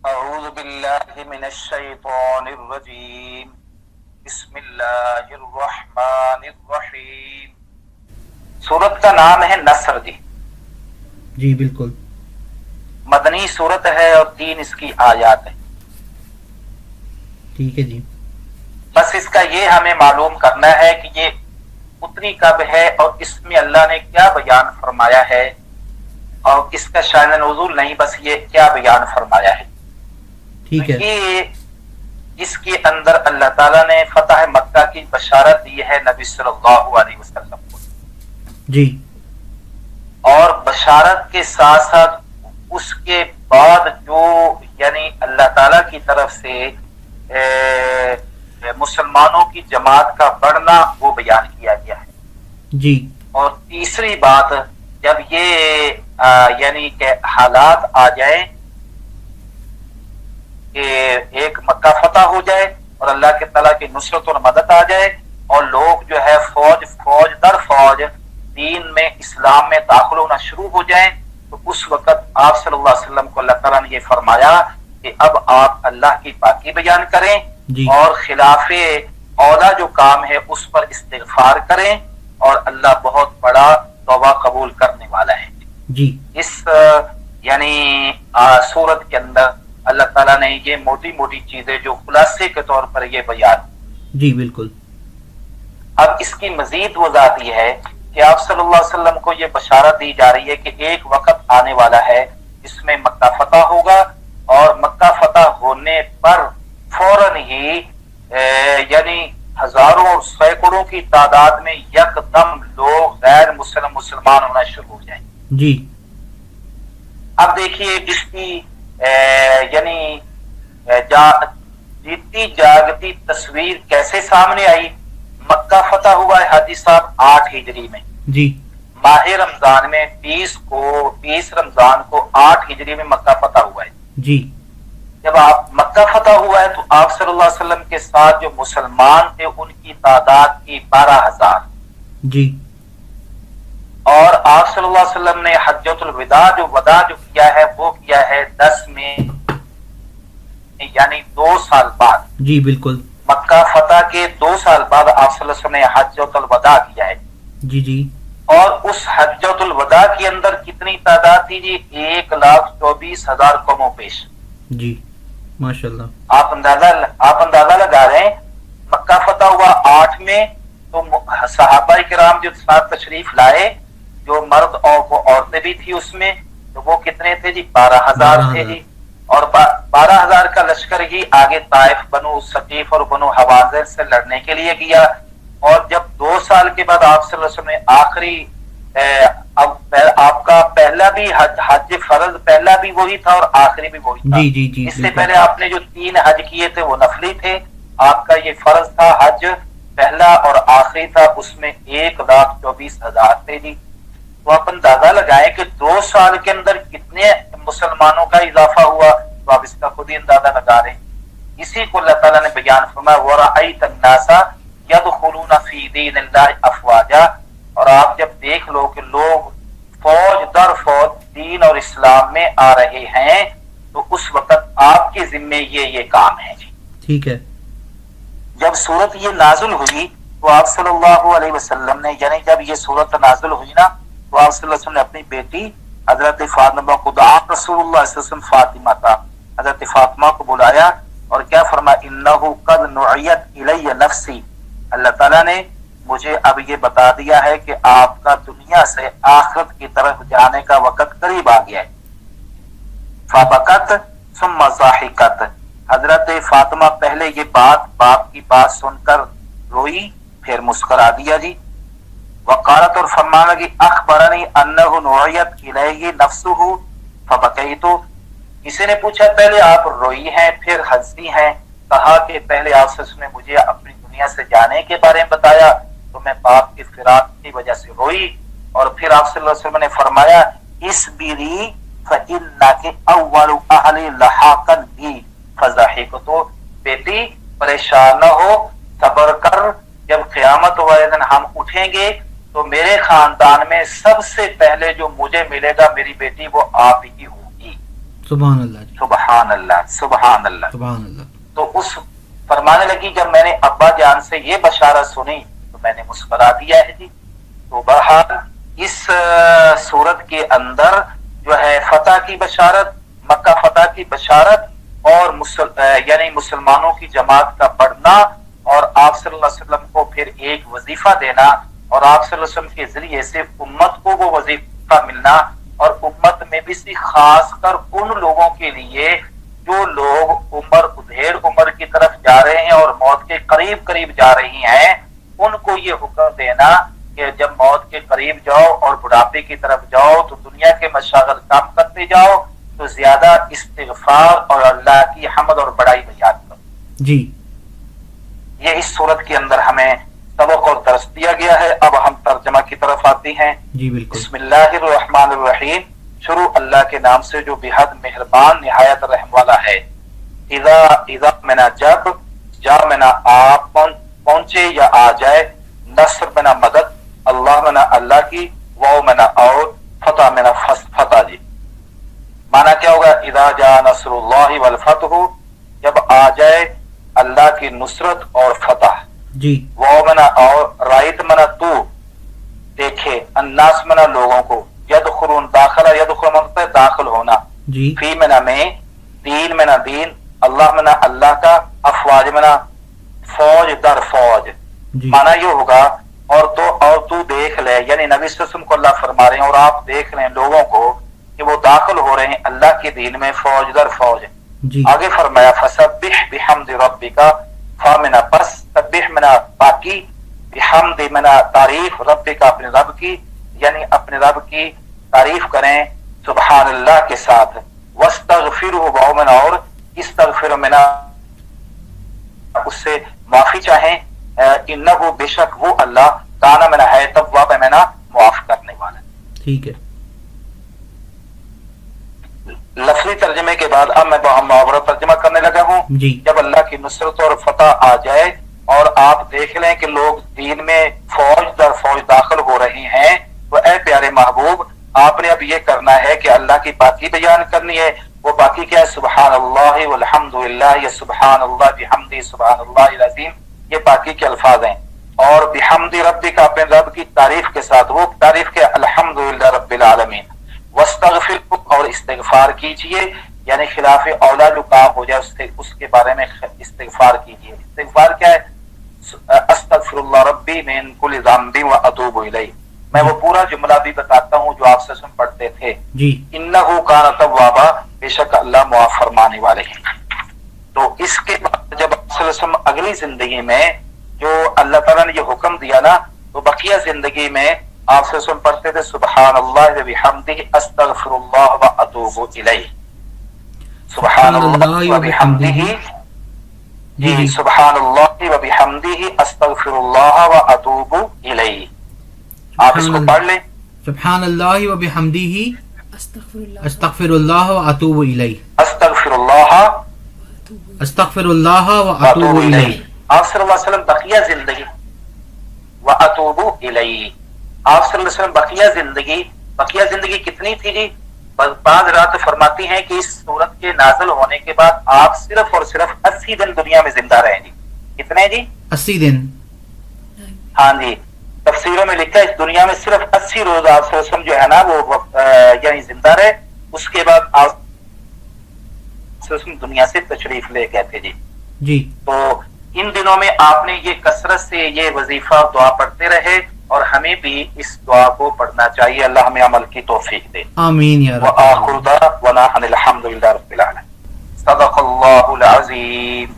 اعوذ باللہ من الشیطان الرجیم بسم اللہ الرحمن الرحیم. سورت کا نام ہے نصر جی بالکل. مدنی سورت ہے اور 3 اس کی آیات ہیں. ٹھیک ہے جی. بس اس کا یہ ہمیں معلوم کرنا ہے کہ یہ اتری کب ہے اور اس میں اللہ نے کیا بیان فرمایا ہے، اور اس کا شان نزول نہیں، بس یہ کیا بیان فرمایا ہے. ٹھیک ہے. یہ اس کے اندر اللہ تعالیٰ نے فتح مکہ کی بشارت دی ہے نبی صلی اللہ علیہ وسلم کو جی. اور بشارت کے ساتھ ساتھ اس کے بعد جو یعنی اللہ تعالیٰ کی طرف سے مسلمانوں کی جماعت کا بڑھنا وہ بیان کیا گیا ہے جی. اور تیسری بات، جب یہ یعنی کہ حالات آ جائیں کہ ایک مکہ فتح ہو جائے اور اللہ کے تعالیٰ کی نصرت اور مدد آ جائے اور لوگ جو ہے فوج در فوج دین میں اسلام میں داخل ہونا شروع ہو جائیں، تو اس وقت آپ صلی اللہ علیہ وسلم کو اللہ تعالیٰ نے یہ فرمایا کہ اب آپ اللہ کی پاکی بیان کریں جی. اور خلاف اولا جو کام ہے اس پر استغفار کریں، اور اللہ بہت بڑا توبہ قبول کرنے والا ہے. جی. اس یعنی سورت کے اندر اللہ تعالیٰ نے یہ موٹی موٹی چیزیں جو خلاصے کے طور پر یہ بیان. جی بالکل. اب اس کی مزید وضاحت یہ ہے کہ آپ صلی اللہ علیہ وسلم کو یہ بشارت دی جا رہی ہے کہ ایک وقت آنے والا ہے جس میں مکہ فتح ہوگا، اور مکہ فتح ہونے پر فوراً ہی یعنی ہزاروں اور سینکڑوں کی تعداد میں یکدم لوگ غیر مسلمان ہونا شروع ہو جائیں. جی. اب دیکھیے اس کی یعنی جیتی جاگتی تصویر کیسے سامنے آئی. مکہ فتح ہوا ہے حاجی صاحب 8 ہجری میں. جی. ماہ رمضان میں 20 رمضان کو 8 ہجری میں مکہ فتح ہوا ہے. جی. جب آپ مکہ فتح ہوا ہے تو آپ صلی اللہ علیہ وسلم کے ساتھ جو مسلمان تھے ان کی تعداد کی 12,000. جی. اور آپ صلی اللہ علیہ وسلم نے حجۃ الوداع جو کیا ہے وہ کیا ہے 10 میں، یعنی 2 سال بعد. جی بالکل. مکہ فتح کے 2 سال بعد آپ صلی اللہ علیہ وسلم نے حجۃ الوداع کیا ہے. جی. جی. اور اس حجۃ الوداع کے اندر کتنی تعداد تھی جی؟ 1,24,000 قوم و پیش. جی ماشاءاللہ. آپ اندازہ لگا رہے ہیں. مکہ فتح ہوا 8 میں، تو صحابہ کرام جو ساتھ تشریف لائے، جو مرد اور عورتیں بھی تھی اس میں، تو وہ کتنے تھے جی؟ 12,000 تھے جی. اور 12,000 کا لشکر ہی آگے طائف، بنو ثقیف اور بنو حوازن سے لڑنے کے لیے گیا. اور جب 2 سال کے بعد آپ صلی اللہ علیہ وسلم نے آخری آپ کا پہلا بھی حج فرض پہلا بھی وہی تھا اور آخری بھی وہی تھا. جی. جی. جی. اس سے پہلے آپ نے جو 3 حج کیے تھے وہ نفلی تھے، آپ کا یہ فرض تھا حج پہلا اور آخری تھا، اس میں 1,24,000 تھے جی. تو آپ اندازہ لگائیں کہ 2 سال کے اندر کتنے مسلمانوں کا اضافہ ہوا، تو آپ اس کا خود ہی اندازہ لگا رہے ہیں. اسی کو اللہ تعالیٰ نے بیان فرمایا وَرَأَيْتَ النَّاسَ يَدْخُلُونَ فِي دِينِ اللَّهِ أَفْوَاجًا. اور آپ جب دیکھ لو کہ لوگ فوج در فوج دین اور اسلام میں آ رہے ہیں، تو اس وقت آپ کے ذمے یہ کام ہے جی. ٹھیک ہے. جب صورت یہ نازل ہوئی تو آپ صلی اللہ علیہ وسلم نے، یعنی جب یہ صورت نازل ہوئی نا، تو آپ صلی اللہ علیہ وسلم نے اپنی بیٹی حضرت فاطمہ کو رسول اللہ صلی اللہ علیہ وسلم فاطمہ تھا، حضرت فاطمہ کو بلایا اور کیا فرمایا؟ انہ قد نعیت الی نفسی. اللہ تعالیٰ نے مجھے اب یہ بتا دیا ہے کہ آپ کا دنیا سے آخرت کی طرف جانے کا وقت قریب آ گیا ہے. فبکت ثم ضاحکت. حضرت فاطمہ پہلے یہ باپ کی بات سن کر روئی، پھر مسکرا دیا جی. وقالت، اور فرمانے لگی اخبرنی انہ نعیت الیہ نفسہ فبکیت. کسی نے پوچھا پہلے آپ روئی ہیں پھر ہنسی ہیں، کہا کہ پہلے آپ نے مجھے اپنی دنیا سے جانے کے بارے میں بتایا تو میں باپ کی فراق کی وجہ سے روئی، اور پھر آپ صلی اللہ علیہ وسلم نے فرمایا اصبری فإنک اول اہل لحاقا بی فضحکت. تو بیٹی پریشان نہ ہو، صبر کر، جب قیامت والے دن ہم اٹھیں گے تو میرے خاندان میں سب سے پہلے جو مجھے ملے گا میری بیٹی وہ آپ ہی ہوگی. سبحان اللہ جی، سبحان اللہ سبحان اللہ. سبحان اللہ. تو اس فرمانے لگی جب میں نے ابا جان سے یہ بشارت سنی تو میں نے مسکرا دیا ہے جی. تو بہرحال اس صورت کے اندر جو ہے فتح کی بشارت، مکہ فتح کی بشارت اور یعنی مسلمانوں کی جماعت کا بڑھنا اور آپ صلی اللہ علیہ وسلم کو پھر ایک وظیفہ دینا اور آپ صلی اللہ علیہ وسلم کے ذریعے سے امت کو وہ وظیفہ ملنا، اور امت میں بھی خاص کر ان لوگوں کے لیے جو لوگ ڈھیر عمر کی طرف جا رہے ہیں اور موت کے قریب قریب جا رہی ہیں، ان کو یہ حکم دینا کہ جب موت کے قریب جاؤ اور بڑھاپے کی طرف جاؤ تو دنیا کے مشاغل کام کرتے جاؤ، تو زیادہ استغفار اور اللہ کی حمد اور بڑائی میں یاد کرو جی. یہ اس صورت کے اندر ہمیں سبق اور درس دیا گیا ہے. اب ہم ترجمہ کی طرف آتے ہیں. جی بالکل. بسم اللہ الرحمن الرحیم. شروع اللہ کے نام سے جو بےحد مہربان نہایت رحم والا ہے. اذا منا جب، جا منا آپ پہنچے یا آ جائے، نصر منا مدد، اللہ منا اللہ کی، واو منا اور، فتح منا فتح جی. مانا کیا ہوگا؟ اذا جاء نصر اللہ والفتح، جب آ جائے اللہ کی نصرت اور فتح. جی. واو منا اور، رائت منا تو دیکھے، الناس منا لوگوں کو، یدخلون داخلہ، یدخل منا داخل ہونا، جی. فی منا میں، دین منا دین، اللہ منا اللہ کا، افواج منا فوج در فوج. جی. مانا یہ ہوگا اور تو دیکھ لے، یعنی نبی صلی اللہ علیہ وسلم کو اللہ فرما رہے ہیں اور آپ دیکھ لیں لوگوں کو کہ وہ داخل ہو رہے ہیں اللہ کے دین میں فوج در فوج. جی. آگے فرمایا فسبح بحمد ربک، فامنا پس، سبح منا پاکی، بحمد منا تعریف، ربک اپنے رب کی، یعنی اپنے رب کی تعریف کریں سبحان اللہ کے ساتھ. واستغفرہ، واو منا اور، استغفر منا اس سے معافی چاہیں، انہو بے شک وہ اللہ، کانا منا ہے، تواب منا معاف کرنے والا. ٹھیک ہے. لفظی ترجمے کے بعد اب میں محاورہ ترجمہ کرنے لگا ہوں. جی. جب اللہ کی نصرت اور فتح آ جائے اور آپ دیکھ لیں کہ لوگ دین میں فوج در فوج داخل ہو رہے ہیں، تو اے پیارے محبوب آپ نے اب یہ کرنا ہے کہ اللہ کی پاکی بیان کرنی ہے. وہ باقی کیا ہے؟ سبحان اللہ والحمدللہ، یا سبحان اللہ بحمدہ، سبحان اللہ العظیم، یہ باقی کے الفاظ ہیں. اور بحمد ربک، اپنے رب کی تعریف کے ساتھ، وہ تعریف کے الحمدللہ رب العالمین. واستغفر، اور استغفار کیجئے، یعنی خلاف اولا جو کام ہو جائے اس کے بارے میں استغفار کیجئے. استغفار کیا ہے؟ استغفر اللہ ربی من کل ذنب واتوب الیہ. میں وہ پورا جملہ بھی بتاتا ہوں جو آپ سے سن پڑھتے تھے. جی. انہو کان توابا، بے شک اللہ معاف فرمانے والے ہیں. تو اس کے بعد جب آپ صلی اللہ علیہ وسلم اگلی زندگی میں جو اللہ تعالیٰ نے یہ حکم دیا نا، تو بقیہ زندگی میں آپ سے سن پڑھتے تھے سبحان اللہ وبحمدہ، استغفر اللہ واتوب الیہ. سبحان اللہ وبحمدہ، جی سبحان اللہ وبحمدہ، استغفر اللہ واتوب الیہ. آپ اس کو پڑھ لیں. سبحان اللہ و بحمدہ، استغفر اللہ و اتوب الیہ، استغفر اللہ استغفر اللہ و اتوب واتوب الیہ. الیہ. آپ صلی اللہ علیہ وسلم بقیہ زندگی واتوب الیہ، آپ صلی اللہ علیہ وسلم بقیہ زندگی کتنی تھی جی؟ بعض رات فرماتی ہیں کہ اس سورت کے نازل ہونے کے بعد آپ صرف اور صرف 80 دن دنیا میں زندہ رہے جی. کتنے جی؟ 80 دن. ہاں جی. تفسیروں میں لکھا ہے اس دنیا میں صرف 80 روز آپ صلی اللہ علیہ وسلم جو ہے نا وہ یعنی زندہ رہے. اس کے بعد آپ صلی اللہ علیہ وسلم دنیا سے تشریف لے گئے تھے جی. جی. تو ان دنوں میں آپ نے یہ کثرت سے یہ وظیفہ دعا پڑھتے رہے اور ہمیں بھی اس دعا کو پڑھنا چاہیے. اللہ ہمیں عمل کی توفیق دے. آمین یا رب. وآخر دعوانا ان الحمد للہ رب العالمین. صدق اللہ العظیم.